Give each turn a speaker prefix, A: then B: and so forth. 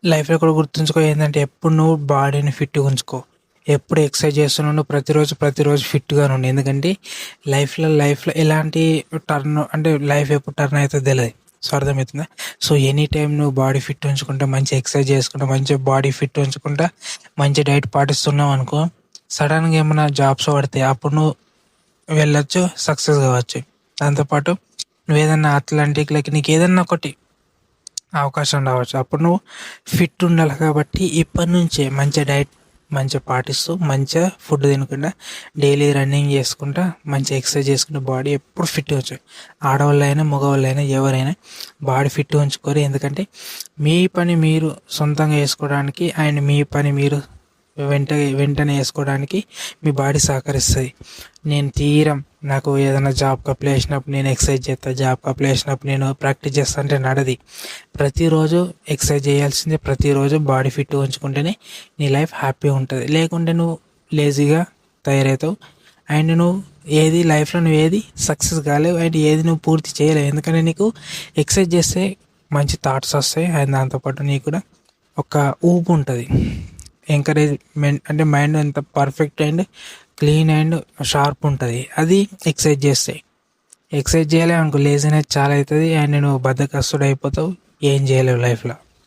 A: లైఫ్లో కూడా గుర్తుంచుకో ఏంటంటే ఎప్పుడు నువ్వు బాడీని ఫిట్గా ఉంచుకో. ఎప్పుడు ఎక్సర్సైజ్ చేస్తున్నావు నువ్వు ప్రతిరోజు ఫిట్గా ఉండు. ఎందుకంటే లైఫ్లో ఎలాంటి టర్న్ అంటే లైఫ్ ఎప్పుడు టర్న్ అవుతుందో తెలియదు. సో అర్థమవుతుందా? సో ఎనీ టైం నువ్వు బాడీ ఫిట్ ఉంచుకుంటా, మంచి ఎక్సర్సైజ్ చేసుకుంటా, మంచి బాడీ ఫిట్ ఉంచుకుంటా, మంచి డైట్ పాటిస్తున్నావు అనుకో, సడన్గా ఏమైనా జాబ్స్ పడితే అప్పుడు నువ్వు వెళ్ళొచ్చు, సక్సెస్ కావచ్చు. దాంతోపాటు నువ్వు ఏదన్నా అథ్లెటిక్లకి నీకు ఏదన్నా ఒకటి అవకాశం రావచ్చు. అప్పుడు నువ్వు ఫిట్ ఉండాలి. కాబట్టి ఇప్పటి నుంచే మంచి డైట్ మంచిగా పాటిస్తూ, మంచిగా ఫుడ్ తినకుండా, డైలీ రన్నింగ్ చేసుకుంటా, మంచిగా ఎక్సర్సైజ్ చేసుకుంటే బాడీ ఎప్పుడు ఫిట్గా ఉంచు. ఆడవాళ్ళైనా మగవాళ్ళైనా ఎవరైనా బాడీ ఫిట్గా ఉంచుకోరు. ఎందుకంటే మీ పని మీరు సొంతంగా చేసుకోవడానికి అండ్ మీ పని మీరు వెంటనే వేసుకోవడానికి మీ బాడీ సహకరిస్తుంది. నాకు ఏదైనా జాబ్కి అప్లై చేసినప్పుడు నేను ఎక్సర్సైజ్ చేస్తాను, జాబ్కి అప్లై చేసినప్పుడు నేను ప్రాక్టీస్ చేస్తా అంటే నడది. ప్రతిరోజు ఎక్సర్సైజ్ చేయాల్సిందే, ప్రతిరోజు బాడీ ఫిట్గా ఉంచుకుంటేనే నీ లైఫ్ హ్యాపీగా ఉంటుంది. లేకుంటే నువ్వు లేజీగా తయారవుతావు అండ్ నువ్వు లైఫ్లో ఏది సక్సెస్ కాలేవు అండ్ ఏది నువ్వు పూర్తి చేయలేవు. ఎందుకంటే నీకు ఎక్సర్సైజ్ చేస్తే మంచి థాట్స్ వస్తాయి అండ్ దాంతోపాటు నీకు కూడా ఒక ఊపు ఉంటుంది. ఎంకరేజ్మెంట్ అంటే మైండ్ ఎంత perfect and clean and sharp ఉంటుంది అది ఎక్సర్సైజ్ చేస్తే. ఎక్సర్సైజ్ చేయలేవు అనుకో లేజినెస్ చాలా అవుతుంది అండ్ నువ్వు బద్ధకస్తుడు అయిపోతావు, ఏం చేయలేవు లైఫ్లో.